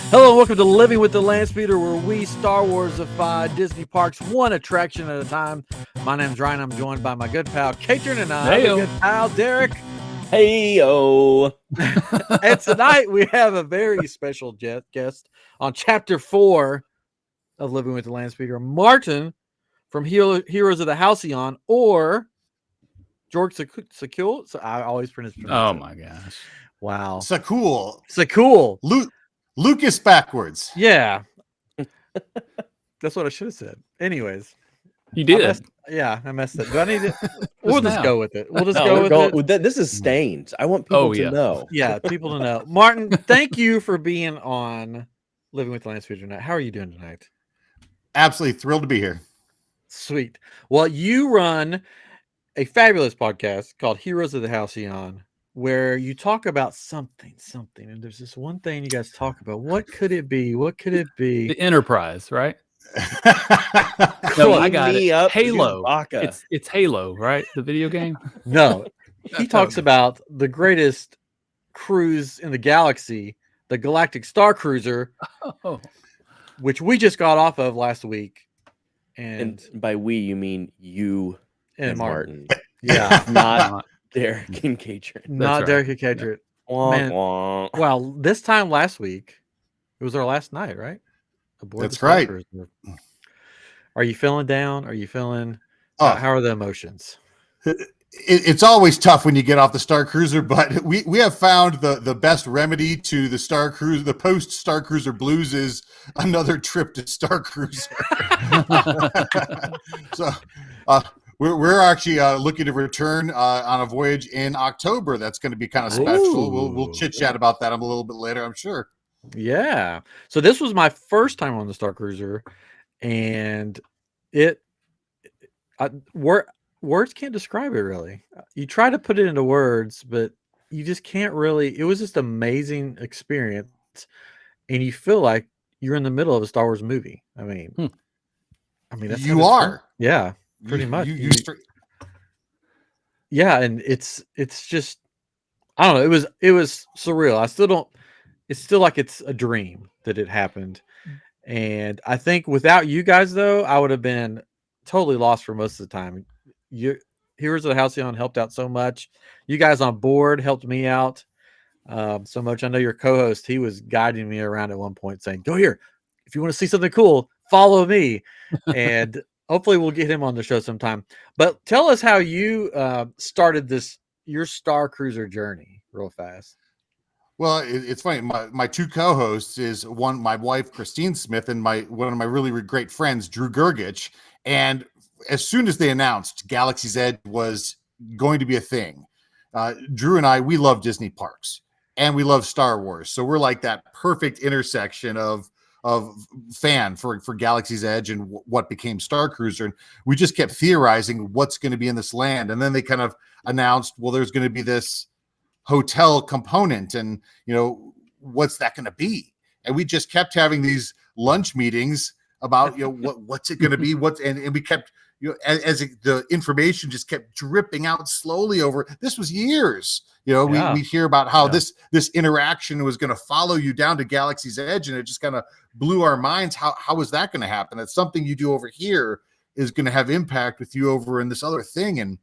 Hello and welcome to Living with the Landspeeder, where we Starwarsify Disney parks one attraction at a time. My name's Ryan. I'm joined by my good pal Katrin and my other good pal Derek. Hey-o. And tonight we have a very special guest on Chapter 4 of Living with the Landspeeder, Martin from Heroes of the Halcyon, or Jorg Sacul. So I always pronounce it. Oh my gosh. Wow. Sacul. Lucas backwards. Yeah. That's what I should have said. Anyways. You did. I messed up. Do I need it? We'll just go with it. We'll just go with it. This is stained. I want people to know. Yeah, people to know. Martin, thank you for being on Living with the Landspeeder tonight. How are you doing tonight? Absolutely thrilled to be here. Sweet. Well, you run a fabulous podcast called Heroes of the Halcyon, where you talk about something, and there's this one thing you guys talk about. What could it be? The Enterprise, right? No, I got it. Halo. Chewbacca. It's Halo, right? The video game. No, he talks about the greatest cruise in the galaxy, the Galactic Starcruiser, which we just got off of last week. And by we, you mean you and Martin. Yeah, not Derek and Katrin. Not Derek and Katrin. Man, well, this time last week, it was our last night, right? That's right. Are you feeling down? Are you feeling? How are the emotions? It's always tough when you get off the Star Cruiser, but we have found the best remedy to the Star Cruiser, the post Star Cruiser blues, is another trip to Star Cruiser. So we're actually looking to return on a voyage in October. That's going to be kind of special. We'll chit chat about that a little bit later, I'm sure. Yeah. So this was my first time on the Star Cruiser, and words can't describe it really. You try to put it into words, but you just can't really. It was just an amazing experience, and you feel like you're in the middle of a Star Wars movie. I mean, that's you are. Yeah, pretty much. Yeah, and it's just, I don't know. It was surreal. I still don't. It's still like it's a dream that it happened. And I think without you guys, though, I would have been totally lost for most of the time. Heroes of the Halcyon helped out so much. You guys on board helped me out so much. I know your co-host, he was guiding me around at one point saying, go here. If you want to see something cool, follow me. And hopefully we'll get him on the show sometime. But tell us how you started your Star Cruiser journey real fast. Well, it's funny. My two co-hosts is my wife, Christine Smith, and one of my really great friends, Drew Gergich. And as soon as they announced Galaxy's Edge was going to be a thing, Drew and I, we love Disney parks and we love Star Wars. So we're like that perfect intersection of fan for Galaxy's Edge and what became Star Cruiser. And we just kept theorizing what's going to be in this land. And then they kind of announced, well, there's going to be this hotel component, and what's that going to be? And we just kept having these lunch meetings about what's it going to be, and we kept the information just kept dripping out slowly over. This was years. We hear about how this interaction was going to follow you down to Galaxy's Edge, and it just kind of blew our minds. How is that going to happen? That something you do over here is going to have impact with you over in this other thing. And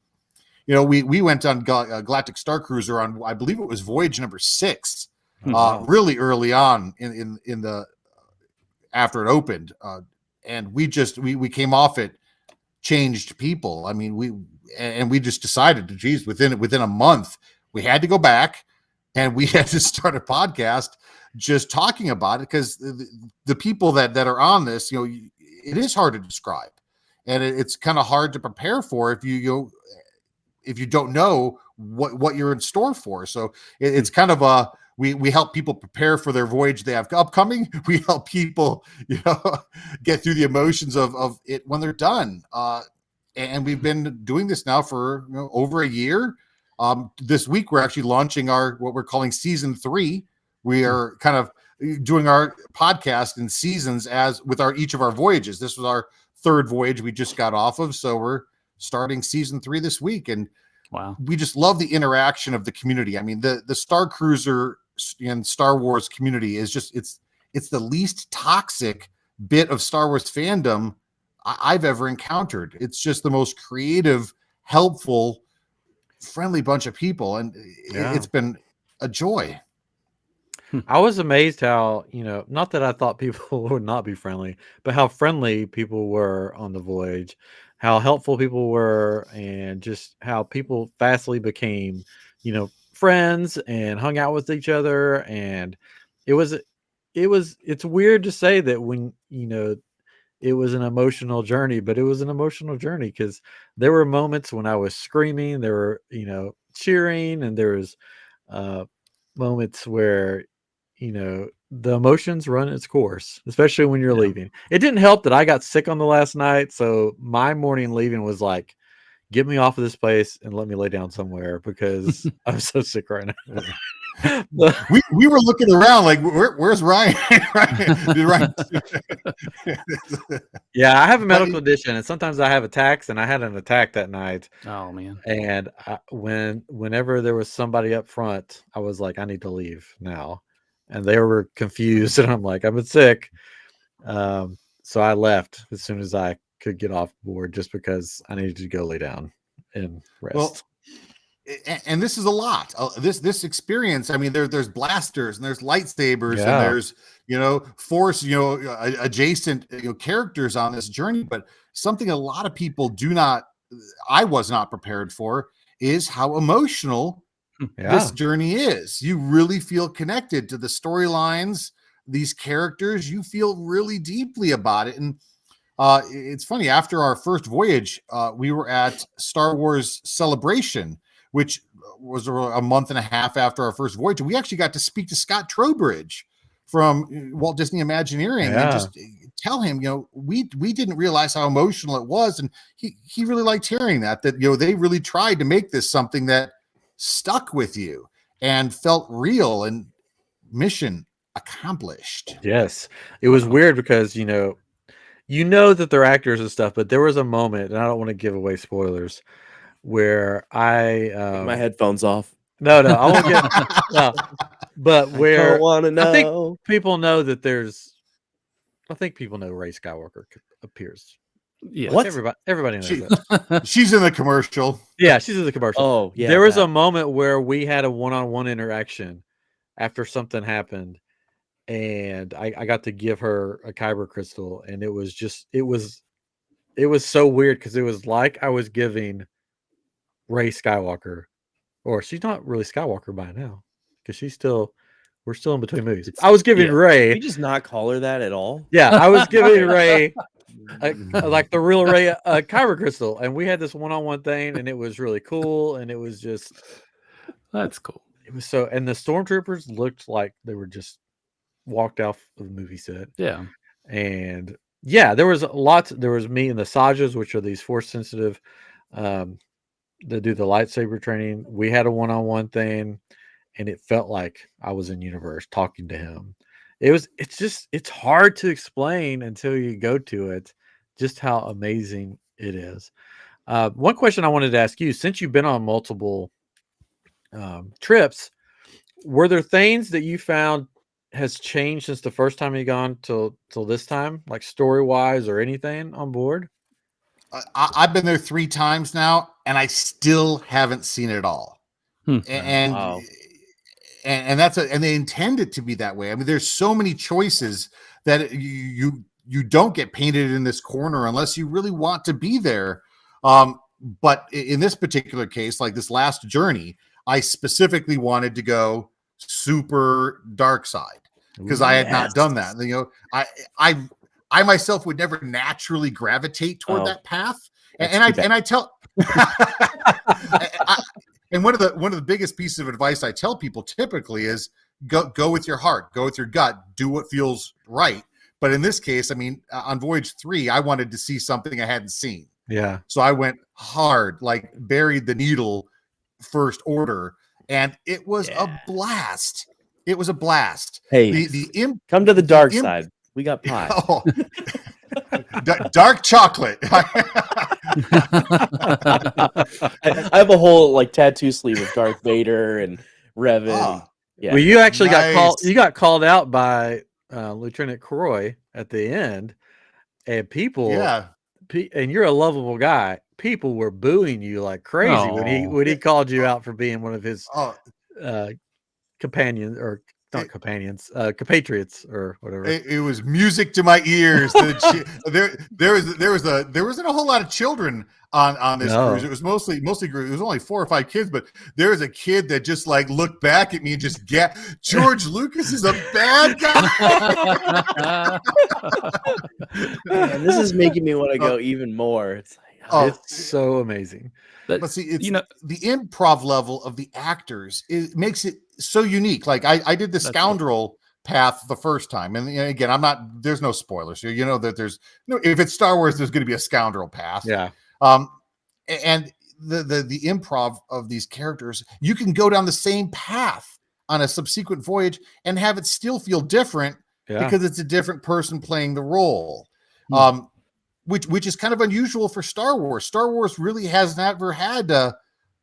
we went on Galactic Starcruiser on, I believe it was voyage number 6, really early on in the after it opened, and we came off it changed people. I mean, we just decided, geez, within a month we had to go back and we had to start a podcast just talking about it, because the people that are on this, it is hard to describe, and it's kind of hard to prepare for if you don't know what you're in store for. So it's kind of we help people prepare for their voyage they have upcoming. We help people, get through the emotions of it when they're done. And we've been doing this now for over a year. This week we're actually launching what we're calling season 3. We are kind of doing our podcast in seasons as with each of our voyages. This was our 3rd voyage we just got off of, so we're starting season 3 this week, and wow, we just love the interaction of the community. I mean, the Star Cruiser and Star Wars community is just it's the least toxic bit of Star Wars fandom I've ever encountered. It's just the most creative, helpful, friendly bunch of people, and it's been a joy. I was amazed how, not that I thought people would not be friendly, but how friendly people were on the voyage, how helpful people were, and just how people fastly became, friends and hung out with each other. And it's weird to say that when, it was an emotional journey, but it was an emotional journey because there were moments when I was screaming, there were, cheering, and there was moments where, the emotions run its course, especially when you're leaving. It didn't help that I got sick on the last night. So my morning leaving was like, get me off of this place and let me lay down somewhere because I'm so sick right now. we were looking around like, where's Ryan? Ryan? Yeah, I have a medical condition, and sometimes I have attacks, and I had an attack that night. Oh man! And whenever there was somebody up front, I was like, I need to leave now, and they were confused, and I'm like, I've been sick. So I left as soon as I could get off board, just because I needed to go lay down and rest. Well, and this is a lot. This experience. I mean, there's blasters and there's lightsabers and there's force adjacent characters on this journey. But something a lot of people I was not prepared for is how emotional this journey is. You really feel connected to the storylines, these characters. You feel really deeply about it. And it's funny. After our first voyage, we were at Star Wars Celebration, which was a month and a half after our first voyage. We actually got to speak to Scott Trowbridge from Walt Disney Imagineering and just tell him, we didn't realize how emotional it was. And he really liked hearing that they really tried to make this something that stuck with you and felt real and mission accomplished. Yes. It was weird because, that they're actors and stuff, but there was a moment, and I don't want to give away spoilers, where I take my headphones off. No, I won't get no. But where I think people know that I think people know Rey Skywalker appears. Yeah. What? Everybody knows that. She's in the commercial. Yeah, she's in the commercial. Oh, yeah. There was a moment where we had a one-on-one interaction after something happened, and I got to give her a kyber crystal, and it was so weird because it was like I was giving Rey Skywalker, or she's not really Skywalker by now because we're still in between movies. I was giving Rey. Did you just not call her that at all? Yeah, I was giving Rey like the real Rey kyber crystal, and we had this one-on-one thing, and it was really cool, and it was just that's cool. It was so, and the stormtroopers looked like they were just walked off of the movie set. Yeah, and there was lots. There was me and the Sajas, which are these force sensitive. That do the lightsaber training. We had a one-on-one thing, and it felt like I was in universe talking to him. It's hard to explain until you go to it, just how amazing it is. One question I wanted to ask you, since you've been on multiple trips, were there things that you found has changed since the first time you gone till this time, like story-wise or anything on board? I've been there 3 times now, and I still haven't seen it all. And that's and they intend it to be that way. I mean, there's so many choices that you don't get painted in this corner unless you really want to be there. But in this particular case, like this last journey, I specifically wanted to go super dark side because I had not done that. I myself would never naturally gravitate toward that path. And I tell and one of the biggest pieces of advice I tell people typically is go with your heart, go with your gut, do what feels right. But in this case, I mean, on voyage 3, I wanted to see something I hadn't seen. Yeah. So I went hard, like buried the needle first order, and it was a blast. It was a blast. Hey, come to the dark side. We got pie. Oh. Dark chocolate. I have a whole tattoo sleeve of Darth Vader and Revan. Yeah. Well, you actually got called out by Lieutenant Croy at the end, and Yeah. and you're a lovable guy. People were booing you like crazy Aw. when he called you out for being one of his Oh, companions, or not it, companions, compatriots or whatever. it was music to my ears. There wasn't a whole lot of children on this No. cruise. It was mostly it was only 4 or 5 kids, but there was a kid that just like looked back at me and just George Lucas is a bad guy. Man, this is making me want to go even more. It's like, Oh, It's so amazing. but see, it's the improv level of the actors. It makes it so unique. Like I did the scoundrel path the first time, and again, there's no spoilers here. You know that there's no, if it's Star Wars, there's going to be a scoundrel path. Yeah. And the improv of these characters, you can go down the same path on a subsequent voyage and have it still feel different because it's a different person playing the role. Which is kind of unusual for Star Wars. Star Wars really has never had a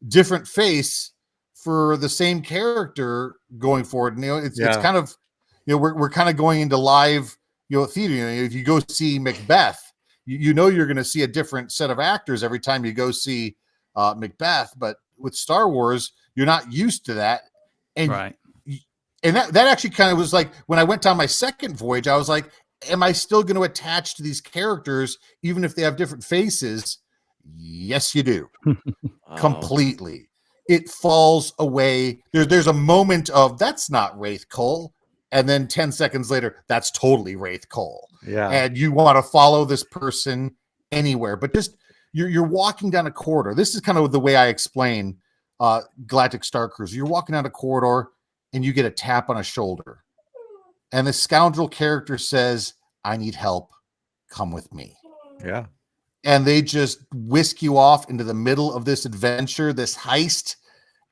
different face for the same character going forward. And, it's kind of, we're kind of going into live, theater. If you go see Macbeth, you're going to see a different set of actors every time you go see Macbeth. But with Star Wars, you're not used to that. And right. And that actually kind of was like when I went on my second voyage, I was like, am I still going to attach to these characters even if they have different faces? Yes, you do. Completely. It falls away. There's a moment of that's not Wraith Cole, and then 10 seconds later, that's totally Wraith Cole. Yeah. And you want to follow this person anywhere, but just you're walking down a corridor. This is kind of the way I explain Galactic Starcruiser. You're walking down a corridor and you get a tap on a shoulder. And the scoundrel character says, I need help. Come with me. Yeah. And they just whisk you off into the middle of this adventure, this heist,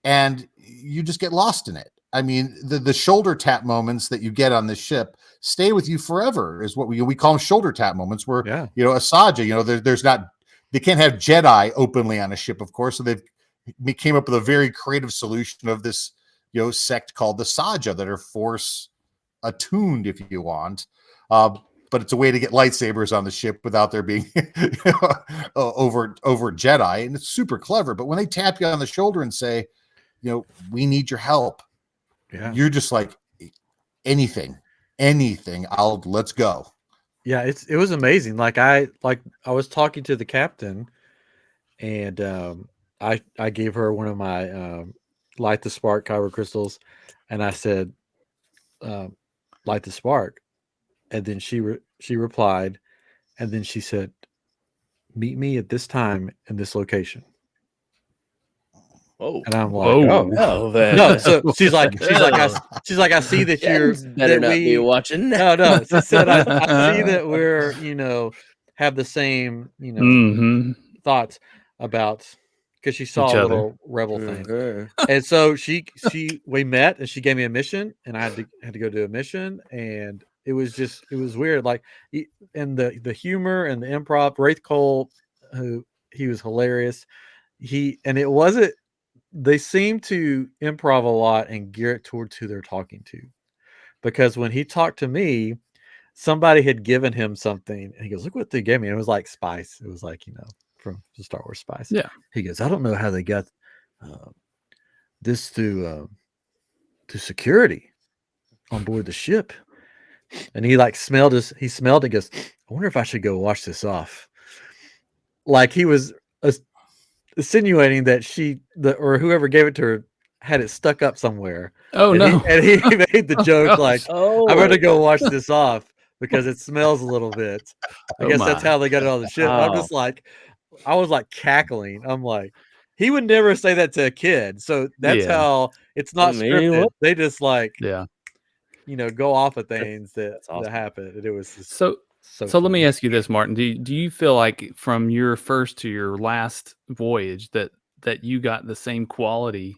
and you just get lost in it. I mean, the shoulder tap moments that you get on this ship stay with you forever, is what we call them shoulder tap moments, where, Asaja, there's not, they can't have Jedi openly on a ship, of course. So they came up with a very creative solution of this, sect called the Saja that are Force attuned, if you want, but it's a way to get lightsabers on the ship without there being over Jedi, and it's super clever. But when they tap you on the shoulder and say, we need your help, you're just like, anything, let's go. Yeah, it was amazing. I was talking to the captain, and I gave her one of my light the spark kyber crystals, and I said, light the spark, and then she replied, and then she said, meet me at this time in this location. Oh, and I'm like, no. So she's like, I see that you're better not be watching. No. She said, I see that we're, have the same, thoughts about, because she saw a little rebel thing, and so we met, and she gave me a mission, and I had to go do a mission, and it was weird, and the humor and the improv. Wraith Cole, he was hilarious. They seem to improv a lot and gear it towards who they're talking to, because when he talked to me, somebody had given him something, and he goes, look what they gave me. And it was like spice. It was like, from the Star Wars spice. Yeah. He goes, I don't know how they got this through security on board the ship. And he smelled it, goes, I wonder if I should go wash this off. Like he was insinuating that or whoever gave it to her had it stuck up somewhere. Oh, and no. He made the joke I'm going to go wash this off because it smells a little bit. I guess that's how they got it on the ship. I'm just I was cackling. I'm like, he would never say that to a kid. So that's how it's not scripted. They just go off of things that happen. And it was just so let me ask you this, Martin. Do you feel like from your first to your last voyage that you got the same quality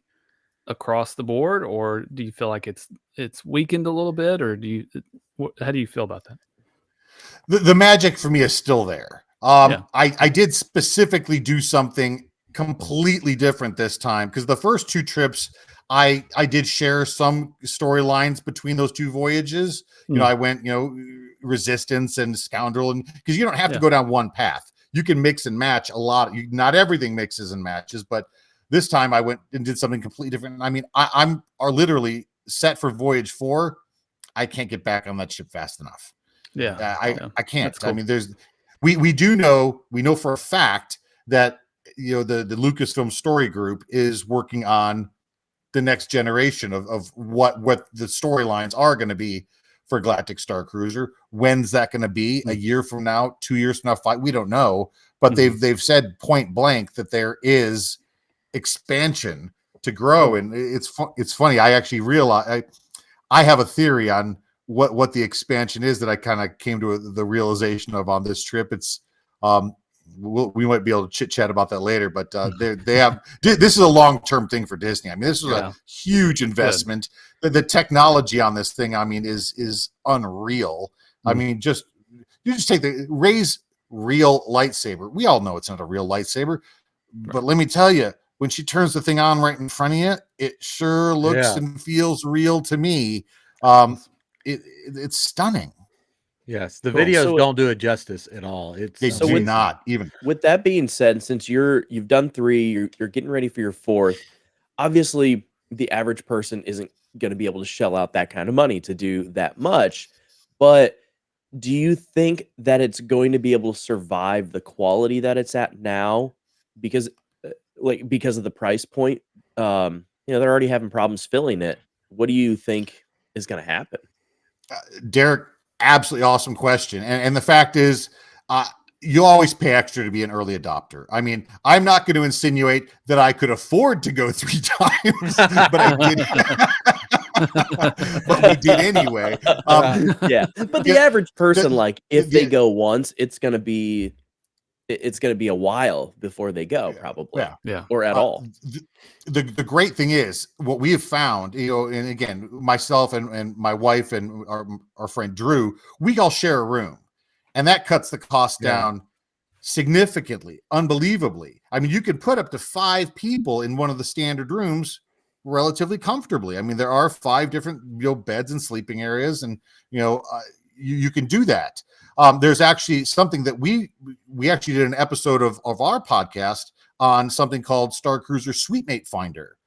across the board, or do you feel like it's weakened a little bit, or how do you feel about that? The magic for me is still there. I did specifically do something completely different this time, because the first 2 trips I did share some storylines between those 2 voyages. You know, I went, Resistance and Scoundrel, and because you don't have to go down one path, you can mix and match a lot. Not everything mixes and matches, but this time I went and did something completely different. I mean, I'm literally set for voyage 4. I can't get back on that ship fast enough. I can't. Cool. I mean, we know for a fact that the Lucasfilm Story Group is working on the next generation of what the storylines are going to be for Galactic Starcruiser. When's that going to be? A year from now, 2 years from now, 5? We don't know, but they've said point blank that there is expansion to grow, and it's funny. I actually realize I have a theory on what the expansion is that I kind of came to the realization of on this trip. It's we might be able to chit chat about that later, but they have this is a long-term thing for Disney. I mean, this is a huge investment. The technology on this thing, I mean, is unreal. I mean, you just take the Rey's real lightsaber. We all know it's not a real lightsaber, but let me tell you, when she turns the thing on right in front of you, it sure looks and feels real to me. It's stunning. Yes, the videos don't do it justice at all. They do not even. With that being said, since you've done 3, you're getting ready for your 4th. Obviously, the average person isn't going to be able to shell out that kind of money to do that much. But do you think that it's going to be able to survive the quality that it's at now? Because of the price point, they're already having problems filling it. What do you think is going to happen? Derek, absolutely awesome question. And the fact is, you always pay extra to be an early adopter. I mean, I'm not going to insinuate that I could afford to go 3 times, but I did. But we did anyway. But the average person, if they go once, it's going to be a while before they go, probably, or at all. The great thing is what we have found, and again, myself and my wife and our friend Drew, we all share a room, and that cuts the cost down significantly, unbelievably. I mean, you can put up to 5 people in one of the standard rooms relatively comfortably. I mean, there are 5 different beds and sleeping areas, and you can do that. There's actually something that we actually did an episode of our podcast on something called Starcruiser Suitemate Finder,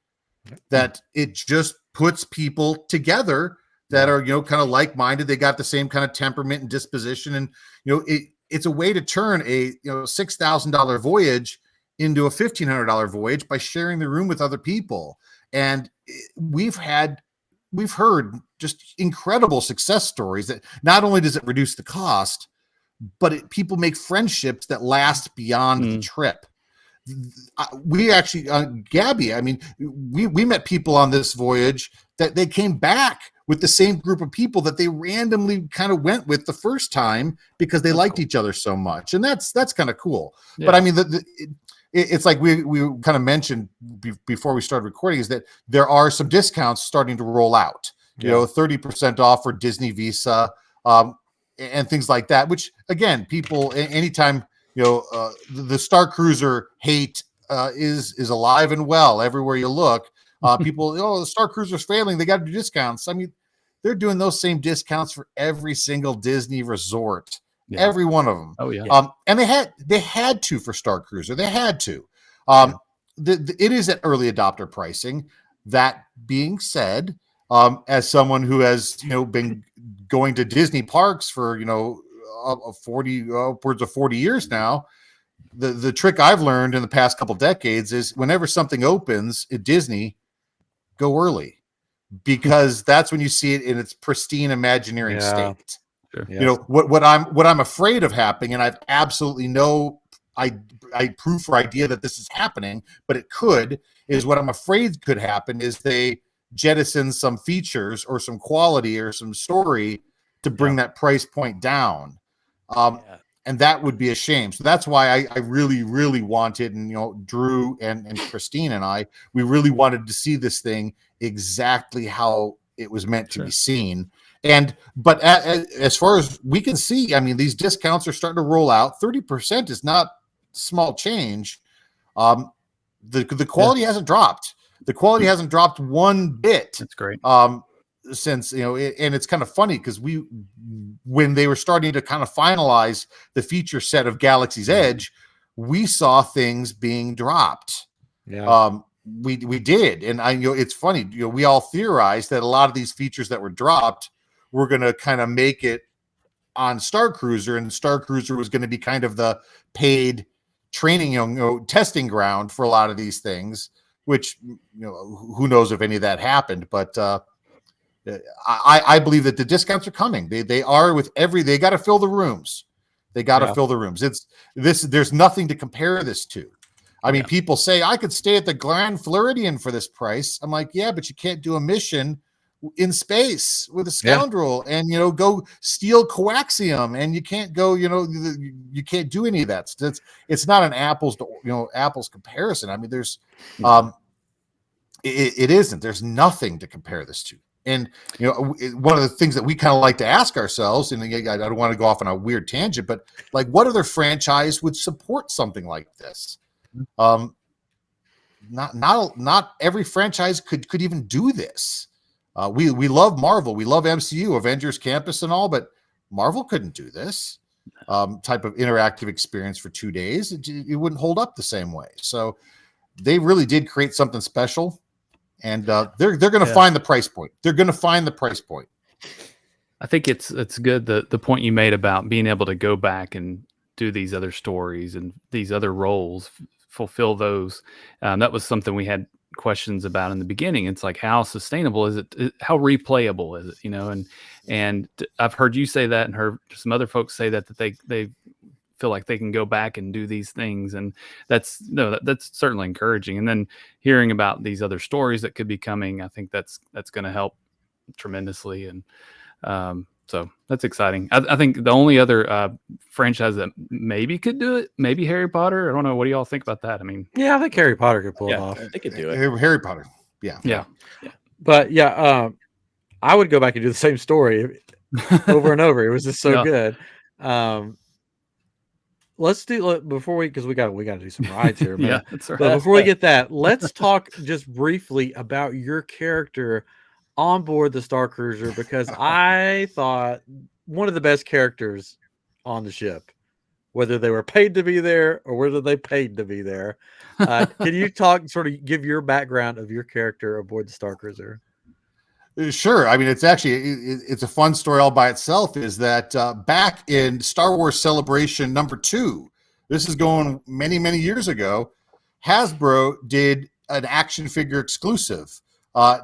that it just puts people together that are, kind of like-minded. They got the same kind of temperament and disposition. And, it's a way to turn a, $6,000 voyage into a $1,500 voyage by sharing the room with other people. And we've heard just incredible success stories that not only does it reduce the cost, but people make friendships that last beyond the trip. We actually, Gabby, I mean, we met people on this voyage that they came back with the same group of people that they randomly kind of went with the first time because they liked each other so much. And that's kind of cool. Yeah. But I mean, it's like we kind of mentioned before we started recording, is that there are some discounts starting to roll out, 30% off for Disney Visa, and things like that, which again, people, anytime, the Starcruiser hate is alive and well everywhere you look. People, the Starcruiser's failing, they got to do discounts. I mean, they're doing those same discounts for every single Disney resort, every one of them. Oh yeah. And they had to for Starcruiser. They had to. It is at early adopter pricing. That being said, as someone who has been going to Disney parks for upwards of 40 years now, the trick I've learned in the past couple decades is whenever something opens at Disney, go early, because that's when you see it in its pristine Imagineering state. Sure. Yes. What I'm afraid of happening, and I've absolutely no proof or idea that this is happening, but it could, is what I'm afraid could happen is they jettison some features or some quality or some story to bring that price point down. And that would be a shame. So that's why I really, really wanted, and Drew and Christine and I, we really wanted to see this thing exactly how it was meant to be seen. But as far as we can see, I mean, these discounts are starting to roll out. 30% is not small change. the quality hasn't dropped. The quality hasn't dropped one bit. That's great. Since and it's kind of funny because when they were starting to kind of finalize the feature set of Galaxy's Edge, we saw things being dropped. Yeah. We did, and it's funny. We all theorized that a lot of these features that were dropped were going to kind of make it on Starcruiser, and Starcruiser was going to be kind of the paid training, testing ground for a lot of these things. Which who knows if any of that happened, but I believe that the discounts are coming. They are with they got to fill the rooms. They got to fill the rooms. There's nothing to compare this to. I mean, people say I could stay at the Grand Floridian for this price. I'm like, yeah, but you can't do a mission in space with a scoundrel and go steal coaxium, and you can't go. You can't do any of that. It's not an apples to apples comparison. I mean, there's it isn't. There's nothing to compare this to. And one of the things that we kind of like to ask ourselves, and I don't want to go off on a weird tangent, but like, what other franchise would support something like this? Not every franchise could even do this. We love Marvel, we love MCU, Avengers Campus, and all, but Marvel couldn't do this type of interactive experience for 2 days. It wouldn't hold up the same way. So they really did create something special. And they're going to find the price point. They're going to find the price point. I think it's good the point you made about being able to go back and do these other stories and these other roles, fulfill those. That was something we had questions about in the beginning. It's like, how sustainable is it? How replayable is it? And I've heard you say that, and heard some other folks say that they feel like they can go back and do these things, and that's certainly encouraging. And then hearing about these other stories that could be coming, I think that's going to help tremendously. And so that's exciting. I think the only other franchise that maybe could do it, maybe Harry Potter. I don't know. What do y'all think about that? I mean, yeah, I think Harry Potter could pull it off. They could do it. Harry Potter. Yeah. But I would go back and do the same story over and over. It was just so good. Let's do because we got to do some rides here. Yeah, that's right. But before we get that, let's talk just briefly about your character on board the Starcruiser, because I thought one of the best characters on the ship, whether they were paid to be there or whether they paid to be there. Can you give your background of your character aboard the Starcruiser? Sure. I mean, it's a fun story all by itself. Is that back in Star Wars Celebration #2, this is going many, many years ago, Hasbro did an action figure exclusive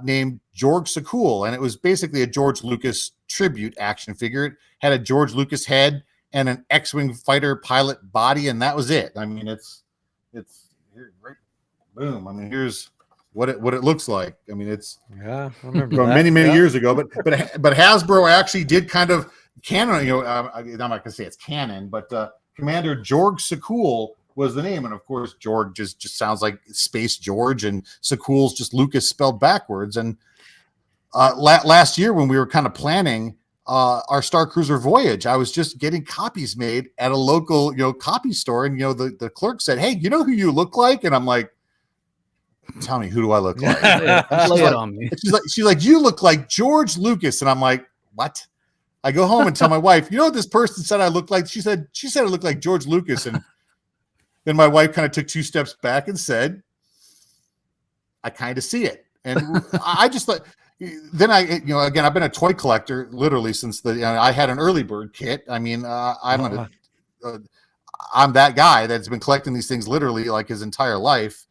named Jorg Sacul, and it was basically a George Lucas tribute action figure. It had a George Lucas head and an X-wing fighter pilot body, and that was it. I mean, it's here, right? Boom. I mean, here's what it looks like. I mean, it's I remember many years ago, but Hasbro actually did kind of canon. I'm not gonna say it's canon, but Commander Jorg Sacul was the name, and of course, Jorg just sounds like Space George, and Sakul's just Lucas spelled backwards. And last year, when we were kind of planning our Starcruiser voyage, I was just getting copies made at a local copy store, and the clerk said, "Hey, you know who you look like?" And I'm like, tell me, who do I look like? Lay it on me. She's like, you look like George Lucas. And I'm like, what? I go home and tell my wife, you know what this person said I look like? She said I look like George Lucas. And then my wife kind of took 2 steps back and said, I kind of see it. And I just thought, then again, I've been a toy collector literally since I had an early bird kit. I mean, I'm that guy that's been collecting these things literally like his entire life.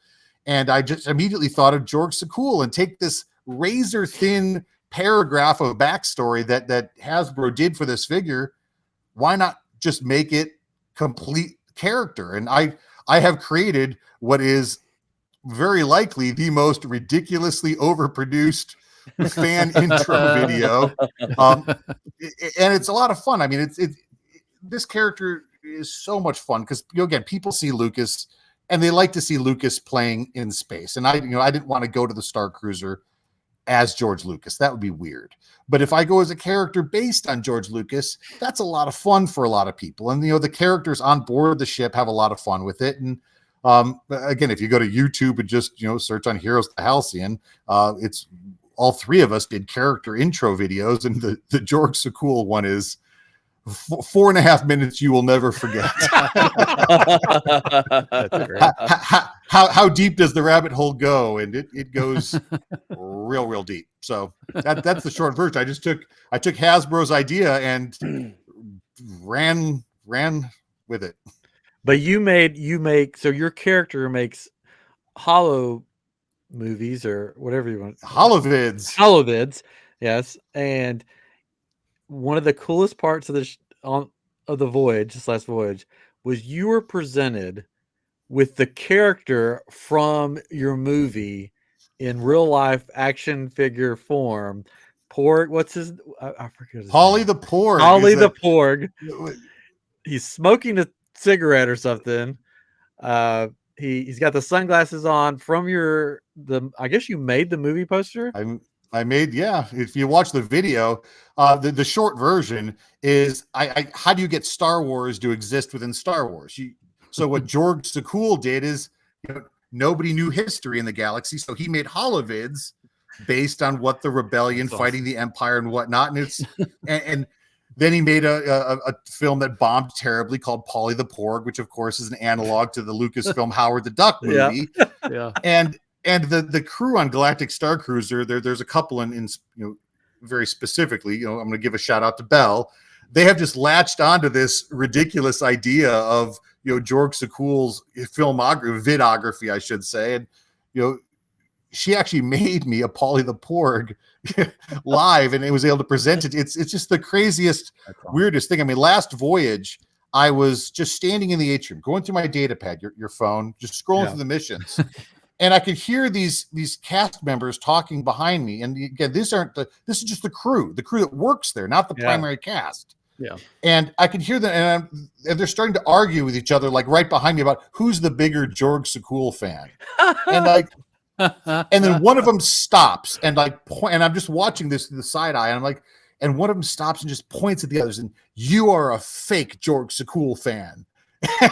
And I just immediately thought of Jorg Sacul, and take this razor thin paragraph of backstory that Hasbro did for this figure. Why not just make it complete character? And I have created what is very likely the most ridiculously overproduced fan intro video. And it's a lot of fun. I mean, this character is so much fun because again, people see Lucas and they like to see Lucas playing in space. And I didn't want to go to the Starcruiser as George Lucas. That would be weird. But if I go as a character based on George Lucas, that's a lot of fun for a lot of people. And the characters on board the ship have a lot of fun with it. And Again, if you go to YouTube and just search on Heroes to Halcyon, it's all three of us did character intro videos, and the Jorg Sacul one is 4.5 minutes you will never forget. That's great. How deep does the rabbit hole go? And it goes real deep. So that's the short version. I took Hasbro's idea and ran with it. But you make so your character makes holo movies or whatever you want. Holovids. Yes. And one of the coolest parts of the voyage, this last voyage, was you were presented with the character from your movie in real life action figure form. Porg, what's his? I forget his Polly name. the Porg. Polly the Porg. He's smoking a cigarette or something. He's got the sunglasses on from I guess you made the movie poster. I made, yeah. If you watch the video, the short version is how do you get Star Wars to exist within Star Wars? So what Jorg Sacul did is, nobody knew history in the galaxy, so he made holovids based on what the rebellion fighting the Empire and whatnot, and and then he made a film that bombed terribly called Polly the Porg, which of course is an analog to the Lucasfilm Howard the Duck movie. Yeah. And the crew on Galactic Starcruiser, there's a couple in very specifically, I'm going to give a shout out to Belle. They have just latched onto this ridiculous idea of Jorg Sacul's vidography, I should say, and she actually made me a Polly the Porg live, and it was able to present it. It's just the craziest, weirdest thing. I mean, last voyage, I was just standing in the atrium, going through my data pad, your phone, just scrolling through the missions. And I could hear these cast members talking behind me. And again, this is just the crew that works there, not the primary cast. Yeah. And I could hear them, and they're starting to argue with each other, like right behind me, about who's the bigger Jorg Sacul fan. And then one of them stops and and I'm just watching this to the side eye, and I'm like, and one of them stops and just points at the others, and you are a fake Jorg Sacul fan.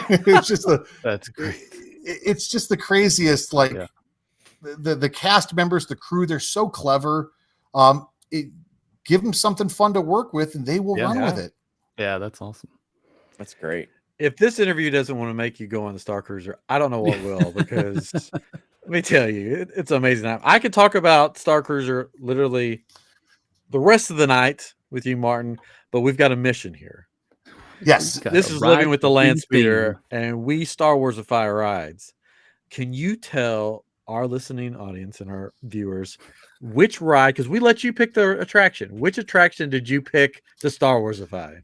It's just that's great. It's just the craziest, the cast members, the crew, they're so clever. Give them something fun to work with and they will run with it. Yeah, that's awesome. That's great. If this interview doesn't want to make you go on the Starcruiser, I don't know what will, because let me tell you, it's amazing. I could talk about Starcruiser literally the rest of the night with you, Martin, but we've got a mission here. Yes. This is Living with the Landspeeder, and we Starwarsify rides. Can you tell our listening audience and our viewers which ride, because we let you pick the attraction, which attraction did you pick to Starwarsify?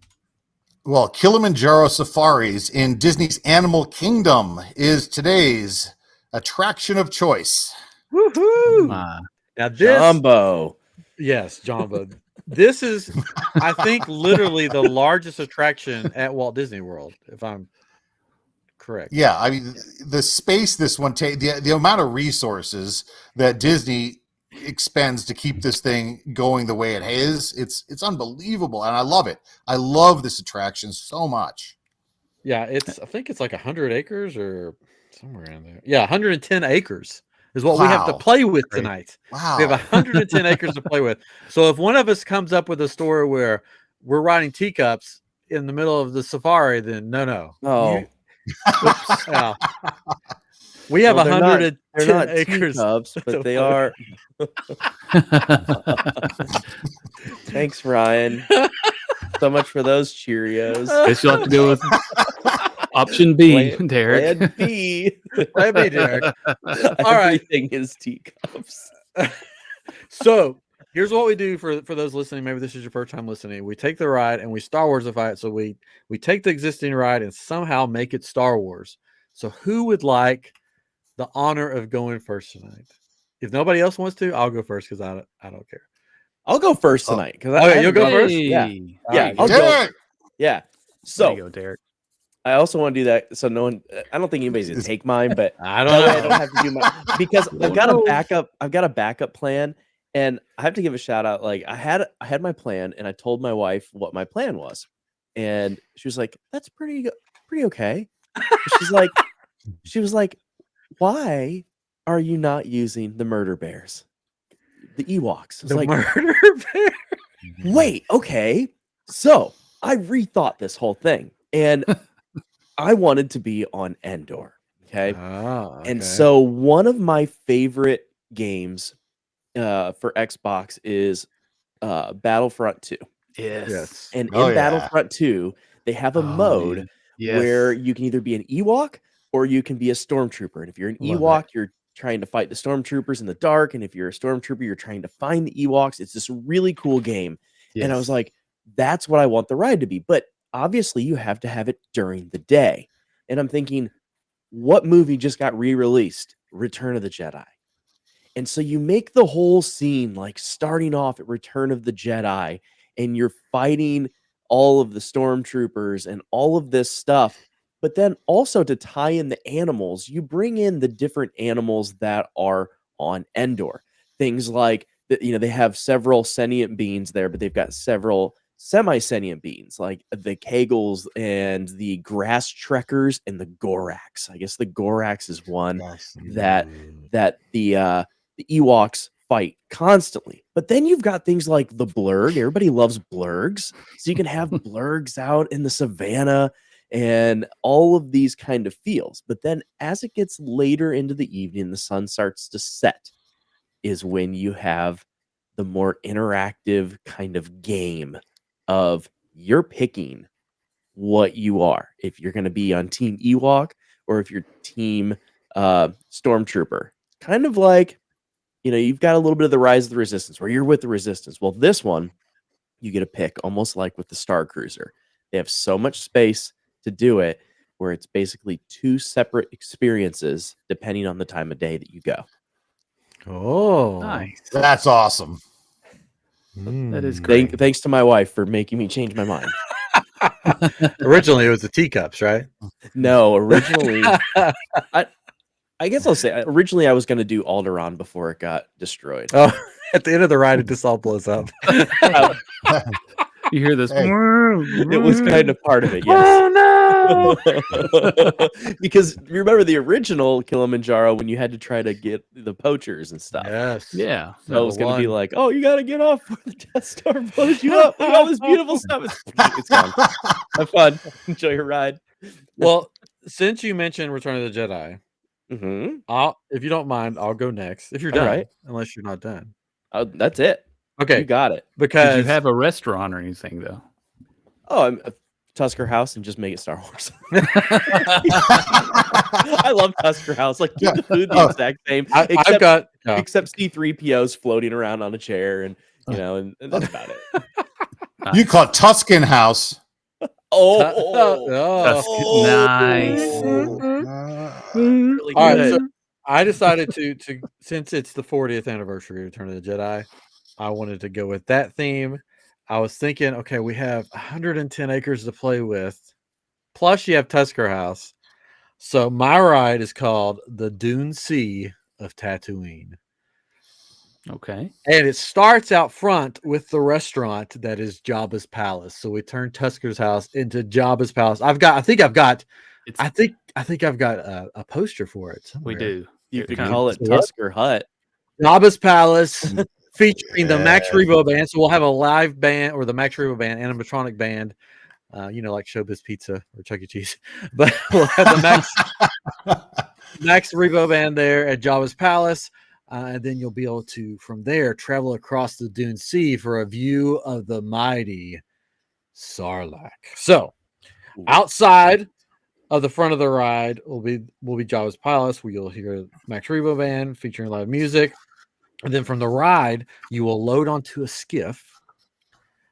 Well, Kilimanjaro Safaris in Disney's Animal Kingdom is today's attraction of choice. Woohoo! Now this, Jumbo. Yes, Jumbo. This is, I think, literally the largest attraction at Walt Disney World, if I'm correct. Yeah, I mean, the space this one takes, the amount of resources that Disney expends to keep this thing going the way it is, it's unbelievable, and I love it. I love this attraction so much. Yeah, I think it's like 100 acres or somewhere in there. Yeah, 110 acres is what we have to play with tonight. Wow. We have 110 acres to play with. So if one of us comes up with a story where we're riding teacups in the middle of the safari, then no. Oh. We have 110 they're not acres. Teacups, but they are. Thanks, Ryan. So much for those Cheerios. Guess you'll have to go with option B, Derek. Plan B. Plan B, Derek. All right. Everything is teacups. So here's what we do for those listening. Maybe this is your first time listening. We take the ride and we Star Warsify it. So we take the existing ride and somehow make it Star Wars. So who would like the honor of going first tonight? If nobody else wants to, I'll go first because I don't care. I'll go first tonight because you'll go first. Yeah, I'll Derek! Yeah. There So you go, Derek. I also want to do that. So no one. I don't think anybody's gonna take mine, but I don't that way know. I don't have to do mine because I've got a backup. I've got a backup plan, and I have to give a shout out. Like I had my plan, and I told my wife what my plan was, and she was like, "That's pretty okay." She's like, She was like, "Why are you not using the murder bears, the Ewoks?" I was The like, murder bear. "Wait, okay." So I rethought this whole thing, and I wanted to be on Endor. Okay, Oh, and okay. so one of my favorite games for Xbox is Battlefront 2. Yes. And Oh in yeah. Battlefront 2, they have a Oh, mode man. where Yes. you can either be an Ewok or you can be a stormtrooper. And if you're an Love Ewok, it. you're trying to fight the stormtroopers in the dark. And if you're a stormtrooper, you're trying to find the Ewoks. It's this really cool game. And I was Yes. like, that's what I want the ride to be. But obviously, you have to have it during the day. And I'm thinking, what movie just got re-released? Return of the Jedi. And so you make the whole scene like starting off at Return of the Jedi, and you're fighting all of the stormtroopers and all of this stuff. But then also to tie in the animals, you bring in the different animals that are on Endor. Things like, they have several sentient beings there, but they've got several semi-sentient beings like the Kagels and the grass trekkers and the Gorax. I guess the Gorax is one Yes. that the Ewoks fight constantly. But then you've got things like the blurg. Everybody loves blurgs. So you can have blurgs out in the savannah and all of these kind of feels. But then as it gets later into the evening, the sun starts to set, is when you have the more interactive kind of game of you're picking what you are. If you're going to be on Team Ewok or if you're Team Stormtrooper. Kind of like, you've got a little bit of the Rise of the Resistance where you're with the Resistance. Well, this one, you get a pick almost like with the Starcruiser. They have so much space to do it where it's basically two separate experiences depending on the time of day that you go. Oh, Nice. That's awesome. That is Mm. great. Thanks to my wife for making me change my mind. Originally, it was the teacups, right? No, originally, I guess I'll say originally I was going to do Alderaan before it got destroyed. Oh, at the end of the ride, it just all blows up. You hear this? Hey. It was kind of part of it, yes. Oh no! Because remember the original Kilimanjaro when you had to try to get the poachers and stuff. Yes. Yeah. So it was going to be one. like, oh, you got to get off before the Death Star blows you up. Look at all this beautiful stuff. It's gone. Have fun. Enjoy your ride. Well, since you mentioned Return of the Jedi, Mm-hmm. if you don't mind, I'll go next. If you're All done, right. unless you're not done. Oh, that's it. Okay, You got it. because Did you have a restaurant or anything though? Oh, I'm a Tusker House and just make it Star Wars. I love Tusker House. Like keep the food the exact same, I've except got no. except C-3PO's floating around on a chair, and and that's about it. You call it Tuscan House. Oh, Nice. really All right, good. so I decided to since it's the 40th anniversary of Return of the Jedi, I wanted to go with that theme. I was thinking, okay, we have 110 acres to play with, plus you have Tusker House. So my ride is called the Dune Sea of Tatooine. Okay. And it starts out front with the restaurant that is Jabba's Palace. So we turn Tusker's house into Jabba's Palace. I think I've got a poster for it somewhere. We do. You It could kind call of- it Tusker Hut. Jabba's Palace featuring the Max Yeah. Rebo band. So we'll have a live band or the Max Rebo band, animatronic band, like Showbiz Pizza or Chuck E. Cheese. But we'll have the Max Rebo band there at Jabba's Palace. And then you'll be able to, from there, travel across the Dune Sea for a view of the mighty Sarlacc. So outside of the front of the ride will be Jabba's Palace, where you'll hear Max Rebo band featuring live music. And then from the ride, you will load onto a skiff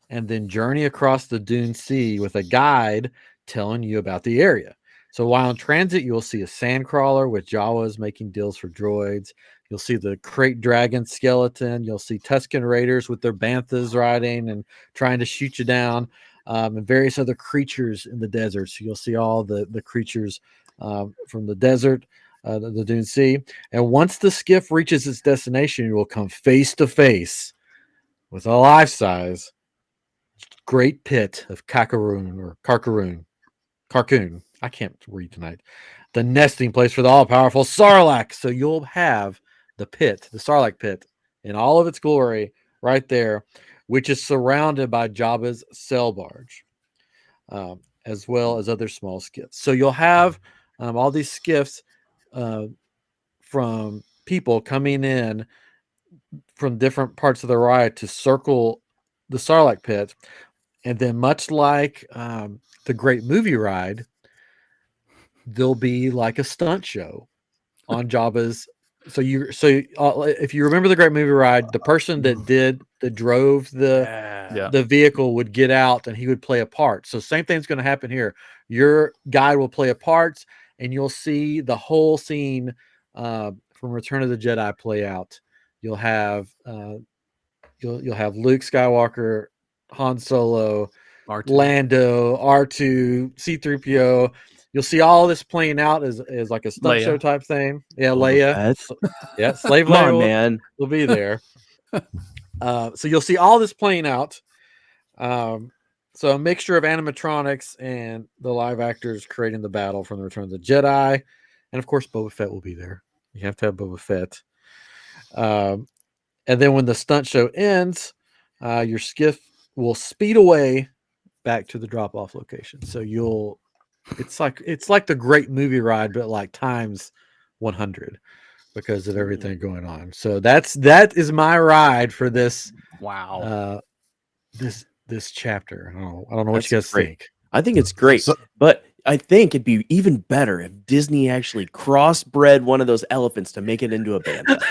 and then journey across the Dune Sea with a guide telling you about the area. So while in transit, you'll see a sandcrawler with Jawas making deals for droids. You'll see the Crate Dragon skeleton. You'll see Tusken Raiders with their banthas riding and trying to shoot you down, and various other creatures in the desert. So you'll see all the creatures from the desert, the Dune Sea. And once the skiff reaches its destination, you will come face to face with a life-size great pit of Carcoon. I can't read tonight. the nesting place for the all-powerful Sarlacc. So you'll have the pit, the Sarlacc pit, in all of its glory right there, which is surrounded by Jabba's sail barge, as well as other small skiffs. So you'll have all these skiffs from people coming in from different parts of the ride to circle the Sarlacc pit. And then much like the Great Movie Ride, there'll be like a stunt show on Jabba's. So if you remember the Great Movie Ride, the person that drove the vehicle would get out and he would play a part. So same thing's going to happen here. Your guide will play a part, and you'll see the whole scene from Return of the Jedi play out. You'll have you'll have Luke Skywalker, Han Solo, R2. Lando, R2, C-3PO. You'll see all this playing out as like a stunt show type thing. Yeah, Leia. Yeah, Slave Come Leia on, man. will be there. So you'll see all this playing out. So a mixture of animatronics and the live actors creating the battle from the Return of the Jedi. And of course, Boba Fett will be there. You have to have Boba Fett. And then when the stunt show ends, your skiff will speed away back to the drop-off location. So it's like the Great Movie Ride, but like times 100 because of everything going on. So that is my ride for this. Wow. This chapter. I don't know what you guys think. I think it's great, but I think it'd be even better if Disney actually crossbred one of those elephants to make it into a bantha.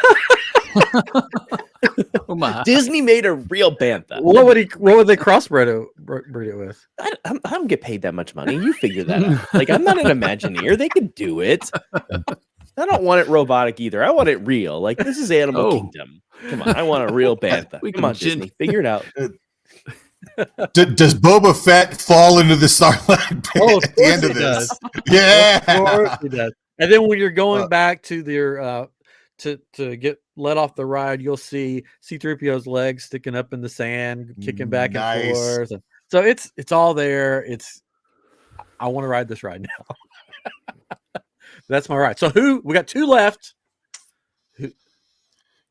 Oh my. Disney made a real bantha. What would they crossbreed it with? I don't get paid that much money. You figure that out. Like, I'm not an Imagineer. They could do it. I don't want it robotic either. I want it real. Like, this is Animal Kingdom. Come on, I want a real bantha. Come on, Disney, figure it out. Does Boba Fett fall into the Starlight pit at the end of this? Yeah, of course he does. And then when you're going back to their to get let off the ride, you'll see C-3PO's legs sticking up in the sand, kicking back and forth. So it's all there. I want to ride this ride now. That's my ride. So we got 2 left.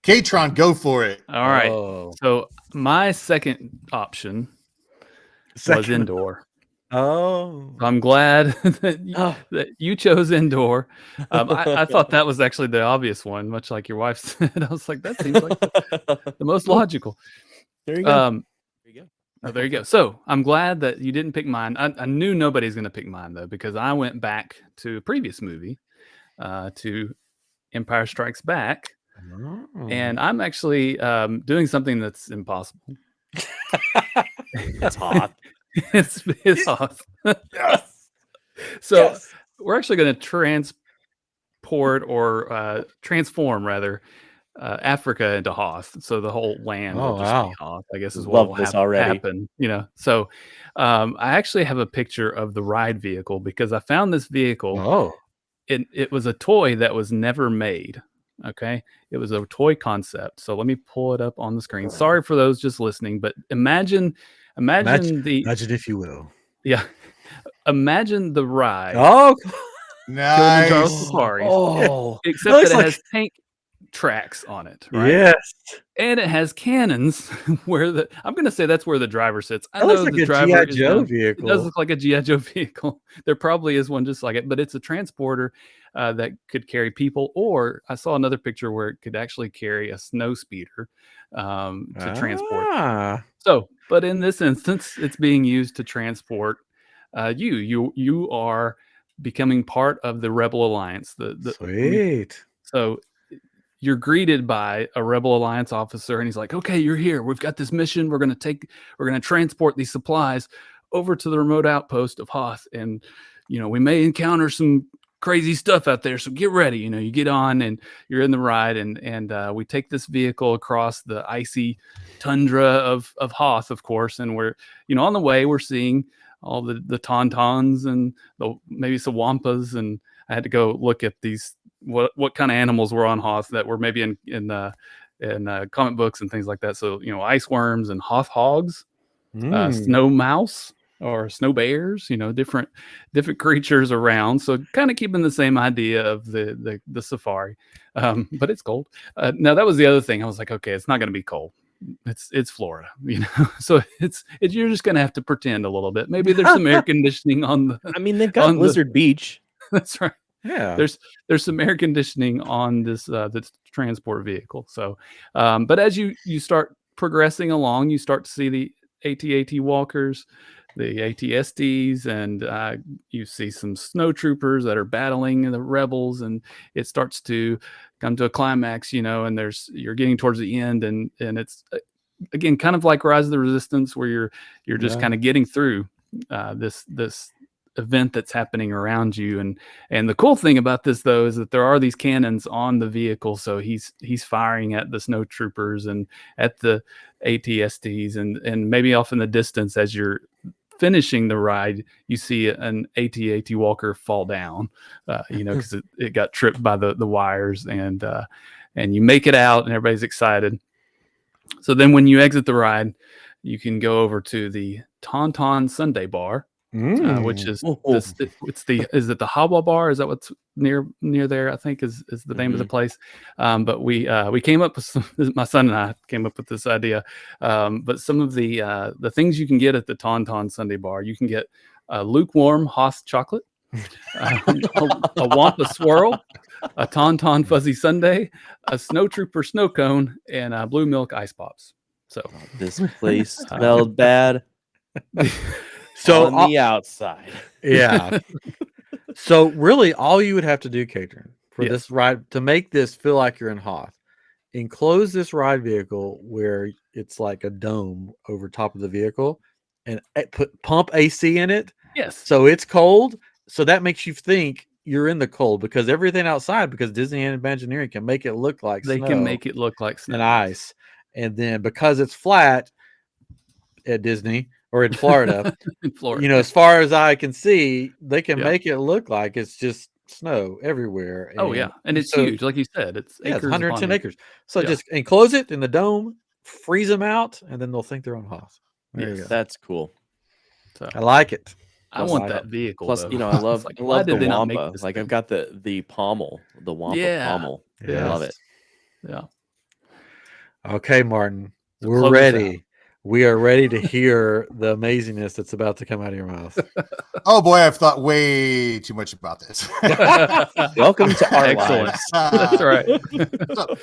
K-Tron, go for it. All right. So my second option was Endor. Oh, I'm glad that you chose Endor. I thought that was actually the obvious one, much like your wife said. I was like, that seems like the most logical. There you go. There you go. So I'm glad that you didn't pick mine. I knew nobody's going to pick mine, though, because I went back to a previous movie, to Empire Strikes Back. And I'm actually doing something that's impossible. It's hot. It's hot. Yes. So we're actually going to transport or transform, rather, Africa into Hoth. So the whole land will just be Hoth, I guess, is what will happen. So I actually have a picture of the ride vehicle because I found this vehicle. It was a toy that was never made. Okay, it was a toy concept. So let me pull it up on the screen. Sorry for those just listening, but imagine if you will. Yeah, imagine the ride. Nice. Kilimanjaro Safaris. Except that it has tank tracks on it, right? Yes. And it has cannons where I'm going to say that's where the driver sits. I know looks like the a driver G.I. Joe vehicle. It does look like a G.I. Joe vehicle. There probably is one just like it, but it's a transporter that could carry people, or I saw another picture where it could actually carry a snow speeder to transport. So, but in this instance, it's being used to transport you are becoming part of the Rebel Alliance. Sweet. So you're greeted by a Rebel Alliance officer, and he's like, "Okay, you're here. We've got this mission. We're going to transport these supplies over to the remote outpost of Hoth, and we may encounter some crazy stuff out there. So get ready. You get on, and you're in the ride, and we take this vehicle across the icy tundra of Hoth, of course, and we're on the way. We're seeing all the tauntauns and maybe some wampas, and I had to go look at these what kind of animals were on Hoth that were maybe in comic books and things like that. So ice worms and Hoth hogs, snow mouse, or snow bears, different creatures around. So kind of keeping the same idea of the safari, but it's cold. Now that was the other thing. I was like, okay, it's not going to be cold. It's Florida, so you're just going to have to pretend a little bit. Maybe there's some air conditioning on the. I mean, they've got Blizzard Beach. That's right. Yeah, there's some air conditioning on this transport vehicle. So, but as you start progressing along, you start to see the AT-AT walkers, the ATSTs, and you see some snow troopers that are battling the rebels, and it starts to come to a climax, and you're getting towards the end, and it's again kind of like Rise of the Resistance, where you're just kind of getting through this event that's happening around you. And the cool thing about this, though, is that there are these cannons on the vehicle, so he's firing at the snow troopers and at the ATSTs, and maybe off in the distance as you're finishing the ride, you see an AT-AT walker fall down, because it got tripped by the wires, and you make it out and everybody's excited. So then when you exit the ride, you can go over to the Tauntaun Sundae Bar, which is is it the Hawa Bar? Is that what's near there? I think is the name of the place. But we came up with my son and I came up with this idea. But some of the things you can get at the Tauntaun Sundae Bar, you can get lukewarm Haas chocolate, a Wampa swirl, a Tauntaun fuzzy sundae, a snow trooper snow cone, and blue milk ice pops. So this place smelled bad. So on the outside. Yeah. So really all you would have to do, Catherine, for this ride, to make this feel like you're in Hoth, enclose this ride vehicle where it's like a dome over top of the vehicle, and pump AC in it. Yes. So it's cold. So that makes you think you're in the cold, because everything outside, because Disney and Imagineering can make it look like they snow can make it look like snow and ice. And then because it's flat at Disney or in Florida, as far as I can see, they can make it look like it's just snow everywhere. And it's huge, like you said. It's acres 110 acres. So just enclose it in the dome, freeze them out, and then they'll think they're on Hoth. There you go. That's cool. So I like it. I want that vehicle. Plus, though. I love like, I love the not Wampa. Like I've got the pommel, the Wampa pommel. Yeah. I love it. Yeah. Okay, Martin, we're ready. We are ready to hear the amazingness that's about to come out of your mouth. Oh boy, I've thought way too much about this. Welcome to our lives. That's right. So,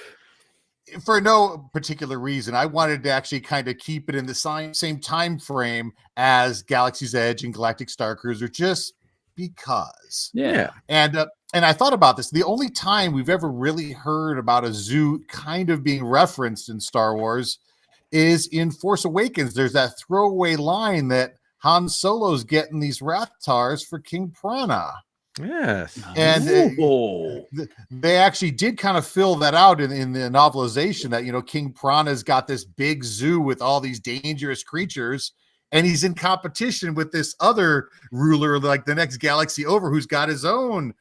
for no particular reason, I wanted to actually kind of keep it in the same time frame as Galaxy's Edge and Galactic Starcruiser, just because. Yeah. And I thought about this. The only time we've ever really heard about a zoo kind of being referenced in Star Wars is in Force Awakens. There's that throwaway line that Han Solo's getting these Rathtars for King Prana. Yes. And they actually did kind of fill that out in the novelization that, King Prana's got this big zoo with all these dangerous creatures, and he's in competition with this other ruler, like the next galaxy over, who's got his own,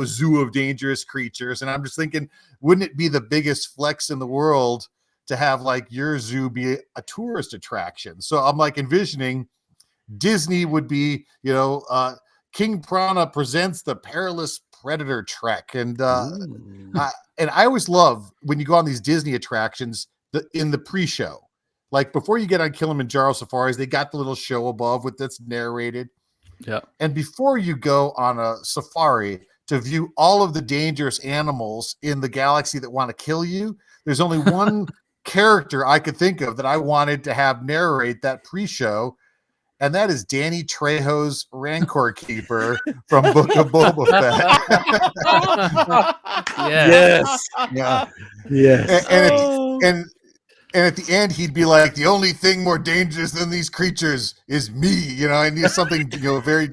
zoo of dangerous creatures. And I'm just thinking, wouldn't it be the biggest flex in the world to have like your zoo be a tourist attraction? So I'm like envisioning Disney would be, King Prana presents the Perilous Predator Trek. And I always love when you go on these Disney attractions in the pre-show. Like before you get on Kilimanjaro Safaris, they got the little show above that's narrated. Yeah. And before you go on a safari to view all of the dangerous animals in the galaxy that want to kill you, there's only one character I could think of that I wanted to have narrate that pre-show, and that is Danny Trejo's Rancor Keeper from Book of Boba Fett. Yes. Yeah. Yes. And at the end, he'd be like, the only thing more dangerous than these creatures is me. I need something, very.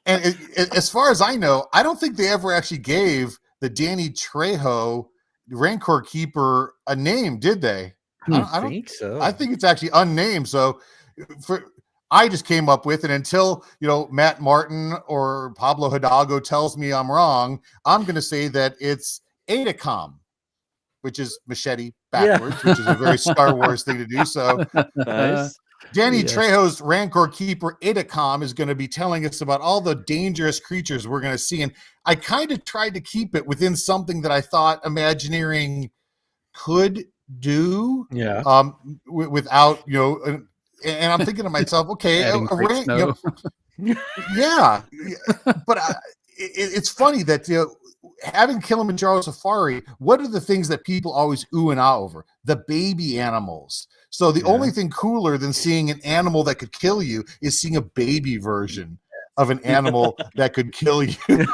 And as far as I know, I don't think they ever actually gave the Danny Trejo Rancor Keeper a name, did they? I don't think so. I think it's actually unnamed. So I just came up with it until, Matt Martin or Pablo Hidalgo tells me I'm wrong. I'm going to say that it's Adacom, which is machete backwards, which is a very Star Wars thing to do. So nice. Danny Yes. Trejo's Rancor Keeper Itacom is going to be telling us about all the dangerous creatures we're going to see. And I kind of tried to keep it within something that I thought Imagineering could do. Yeah. Without, and I'm thinking to myself, okay, Adding fake snow. yeah, but it's funny that having Kilimanjaro Safari, what are the things that people always ooh and ah over? The baby animals. So the only thing cooler than seeing an animal that could kill you is seeing a baby version of an animal that could kill you. And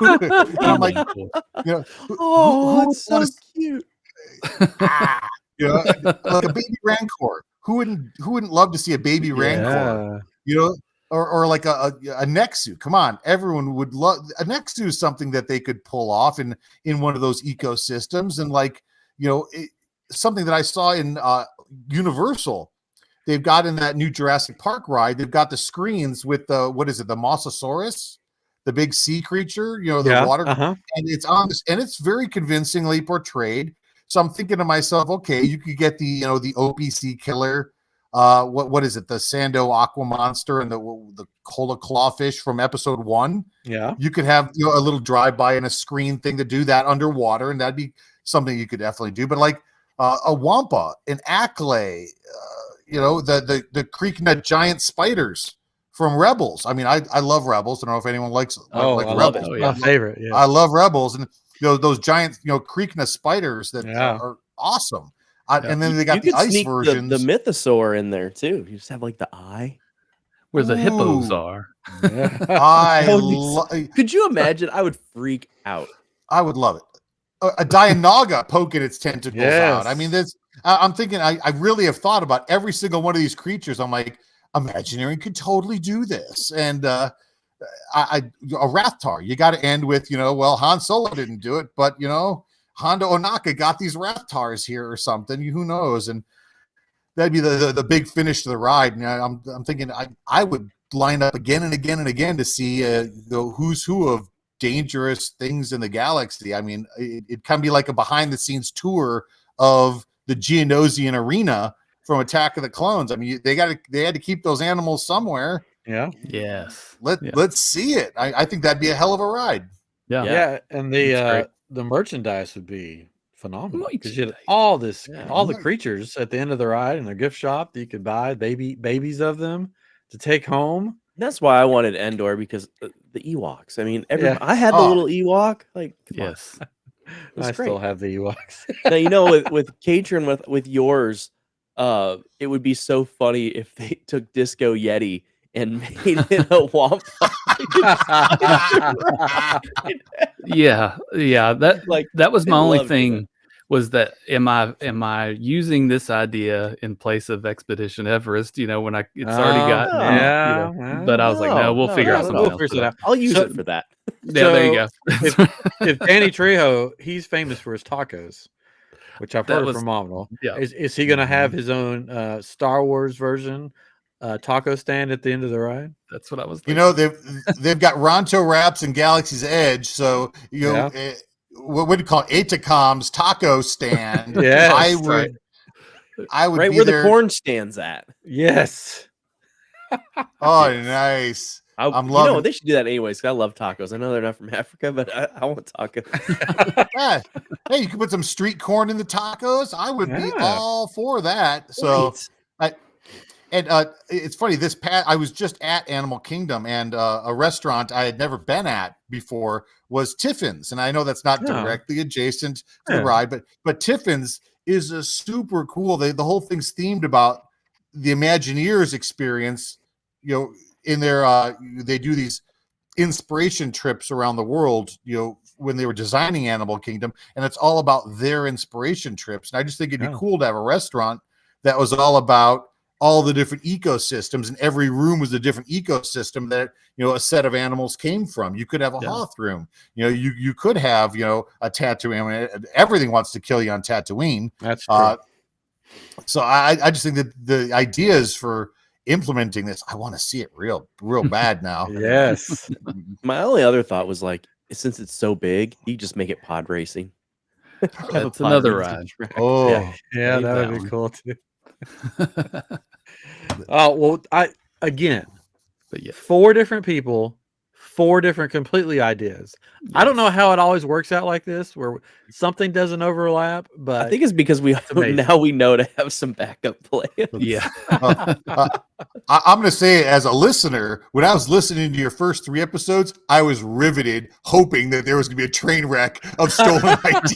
I'm like, who it's so cute. Like a baby Rancor. Who wouldn't love to see a baby Rancor? Or like a Nexu. Come on, everyone would love a Nexu is something that they could pull off in one of those ecosystems. And something that I saw in Universal, they've got in that new Jurassic Park ride, they've got the screens with the Mosasaurus, the big sea creature, the water, and it's on this, and it's very convincingly portrayed. So I'm thinking to myself, okay, you could get the OPC killer. What is it? The Sando Aqua Monster and the Cola Clawfish from episode 1. Yeah. You could have a little drive-by and a screen thing to do that underwater, and that'd be something you could definitely do. But like a Wampa, an Acklay, the Creek Nut giant spiders from Rebels. I mean, I love Rebels. I don't know if anyone likes Rebels. My favorite. Yeah. I love Rebels, and those giant Creek Nut spiders that are awesome. And then they got the ice versions. The Mythosaur in there too. You just have like the eye where the hippos are. Could you imagine? I would freak out. I would love it. A Dianoga poking its tentacles out. I mean, I'm thinking. I really have thought about every single one of these creatures. I'm like, Imagineering could totally do this. And a Rathtar. You got to end with Han Solo didn't do it, but Hondo Onaka got these Rathars here or something. Who knows? And that'd be the big finish to the ride. And I'm thinking I would line up again and again and again to see the who's who of dangerous things in the galaxy. I mean, it can be like a behind the scenes tour of the Geonosian arena from Attack of the Clones. I mean, they had to keep those animals somewhere. Yeah. Yes. Let's see it. I think that'd be a hell of a ride. Yeah. And the merchandise would be phenomenal because you had all the creatures at the end of the ride in their gift shop that you could buy babies of them to take home. That's why I wanted Endor, because the Ewoks. I mean, I had the little Ewok. Like, yes, I still have the Ewoks. Now with Katrin, with yours, it would be so funny if they took Disco Yeti and made it a Wampa. yeah. That was my only thing. Was that am I using this idea in place of Expedition Everest? When it's already got but I was like, no, we'll figure out something else. I'll use it for that. Yeah, there you go. if Danny Trejo, he's famous for his tacos, which I've heard are phenomenal. Yeah. Is he going to have his own Star Wars version taco stand at the end of the ride? That's what I was thinking. They've got Ronto Wraps and Galaxy's Edge, so what would you call it? Atacom's taco stand? Yes, I would right be where there. The corn stands at. Yes. Oh, nice. I'm loving. They should do that anyways, because I love tacos. I know they're not from Africa, but I want tacos. Hey, you can put some street corn in the tacos. I would be all for that. So, it's funny. I was just at Animal Kingdom, and a restaurant I had never been at before was Tiffin's, and I know that's not directly adjacent to the ride, but Tiffin's is a super cool. The whole thing's themed about the Imagineers experience. In their they do these inspiration trips around the world. When they were designing Animal Kingdom, and it's all about their inspiration trips. And I just think it'd be cool to have a restaurant that was all about all the different ecosystems, and every room was a different ecosystem that a set of animals came from. You could have a Hoth room. You could have a Tatooine. I mean, everything wants to kill you on Tatooine. That's true. So I just think that the ideas for implementing this, I want to see it real bad now. Yes. My only other thought was like, since it's so big, you just make it pod racing. That's another ride. Oh, yeah, that would be cool too. Oh well, again, But yeah, 4 different people, 4 different completely ideas. I don't know yes. how it always works out like this, where something doesn't overlap, I but think it's because we amazing. now we know to have some backup plans. Yeah. I'm going to say, as a listener, when I was listening to your first 3 episodes, I was riveted, hoping that there was going to be a train wreck of stolen ideas.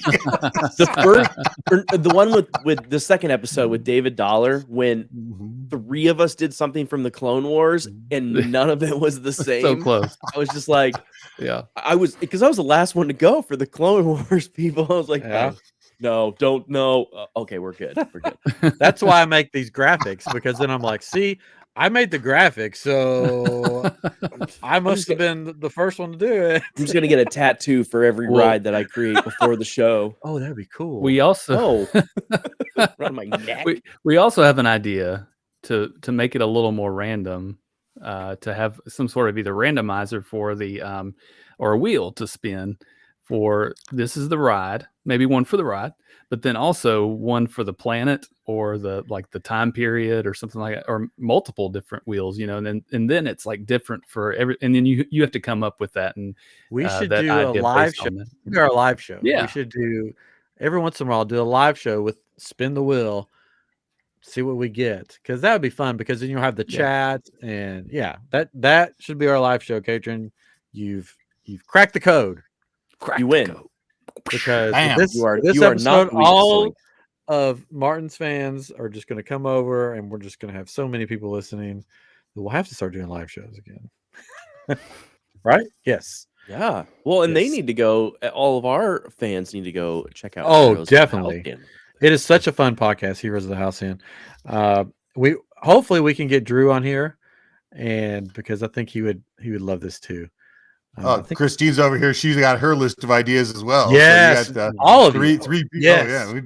The one with the second episode with David Dollar, when 3 of us did something from the Clone Wars and none of it was the same. So close. I was just like, Yeah. because I was the last one to go for the Clone Wars people. I was like, Yeah. no, don't know. Okay, we're good. We're good. That's why I make these graphics, because then I'm like, see, I made the graphics, so I must have been the first one to do it. I'm just gonna get a tattoo for every Well- ride that I create before the show. Oh, that'd be cool. We also Around my neck. we also have an idea to make it a little more random, to have some sort of either randomizer for the or a wheel to spin for this is the ride, maybe one for the ride, but then also one for the planet or the time period or something like that, or multiple different wheels, and then it's like different for every, and then you have to come up with that, and we should that do a idea live based show. on that. Do our live show. Yeah. We should do every once in a while do a live show with spin the wheel, see what we get, because that would be fun, because then you'll have the chat, and that should be our live show. Katrin, you've cracked the code. You win. Because Bam. this You are episode, not the weakest all link. of Martin's fans are just going to come over, and we're just going to have so many people listening that we'll have to start doing live shows again. Right? Yes. Yeah. Well, and they Yes. need to go. All of our fans need to go check out. Oh, Heroes of the definitely. Halcyon. It is such a fun podcast, Heroes of the Halcyon. We hopefully we can get Drew on here, and because I think he would love this too. I think Christine's over here. She's got her list of ideas as well. Yes, So you got, all of three you. people. Yes. Oh, yeah.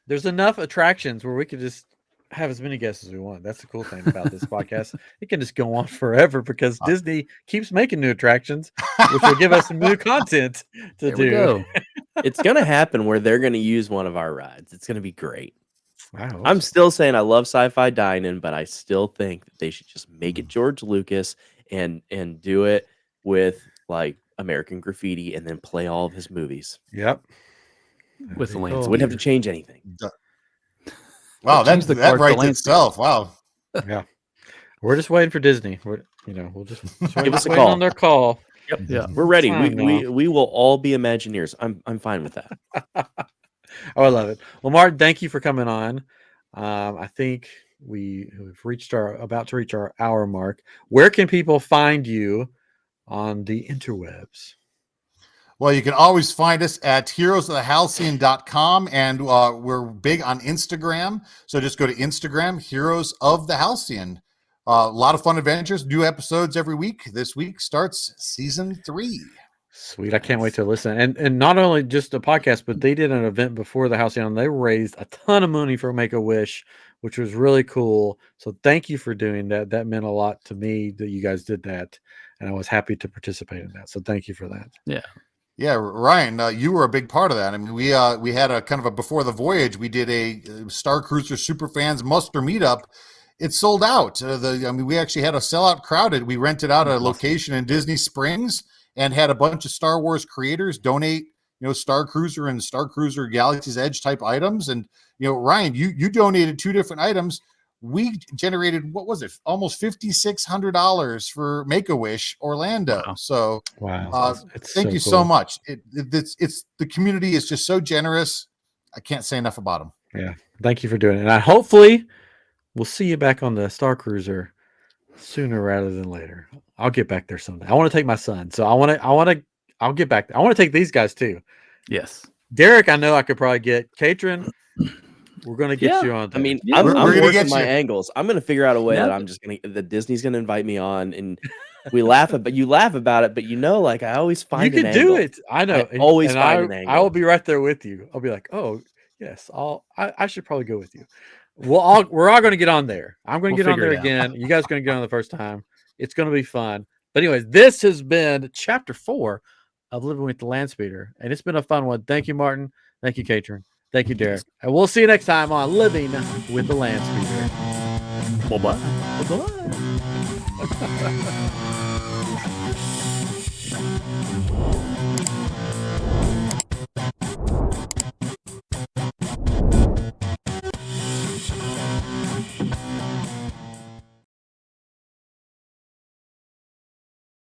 There's enough attractions where we could just have as many guests as we want. That's the cool thing about this podcast. It can just go on forever because Disney keeps making new attractions, which will give us some new content to There we do. go. It's gonna happen where they're gonna use one of our rides. It's gonna be great. Wow. I'm still saying I love sci-fi dining, but I still think that they should just make it George Lucas and do it with like American Graffiti and then play all of his movies. Yep. With the That'd be Lance. So wouldn't have to change anything. Wow, change that the card to writes Landspeeder. itself. Wow. Yeah. We're just waiting for Disney. We'll just Give us a waiting call. on their call. Yeah. We're ready. Fine, We will all be Imagineers. I'm fine with that. Oh, I love it. Well, Martin, thank you for coming on. I think we've about to reach our hour mark. Where can people find you on the interwebs? Well, you can always find us at heroesofthehalcyon.com, and we're big on Instagram. So just go to Instagram, Heroes of the Halcyon. A lot of fun adventures, new episodes every week. This week starts season 3. Sweet. I can't wait to listen. And not only just a podcast, but they did an event before the Halcyon. They raised a ton of money for Make-A-Wish, which was really cool. So thank you for doing that. That meant a lot to me that you guys did that. And I was happy to participate in that. So thank you for that. Yeah, Ryan, you were a big part of that. I mean, we had a kind of a before the voyage. We did a Starcruiser Superfans muster meetup. It sold out. We actually had a sellout crowded. We rented out a location in Disney Springs and had a bunch of Star Wars creators donate, Starcruiser and Starcruiser Galaxy's Edge type items. And Ryan, you donated 2 different items. We generated, what was it, almost $5,600 for Make-A-Wish Orlando. Wow. So Wow. thank you so much. It's the community is just so generous. I can't say enough about them. Yeah. Thank you for doing it. And hopefully we'll see you back on the Starcruiser sooner rather than later. I'll get back there someday. I want to take my son. So I'll get back there. I want to take these guys too. Yes. Derek, I know I could probably get. Katrin, we're going to get you on there. I mean, Yeah, I'm we're gonna working get my you. angles. I'm going to figure out a way that Disney's going to invite me on, and you laugh about it, but like I always you find could an do angle. it. I know. I always find an angle. I will be right there with you. I'll be like, oh yes, I should probably go with you. We're all going to get on there. I'm going to We'll get on there figure it out. again. You guys are going to get on the first time. It's going to be fun. But anyways, this has been chapter 4 of Living with the Landspeeder, and it's been a fun one. Thank you, Martin. Thank you, Katrin. Thank you, Derek. And we'll see you next time on Living with the Landspeeder. Bye-bye. Bye-bye.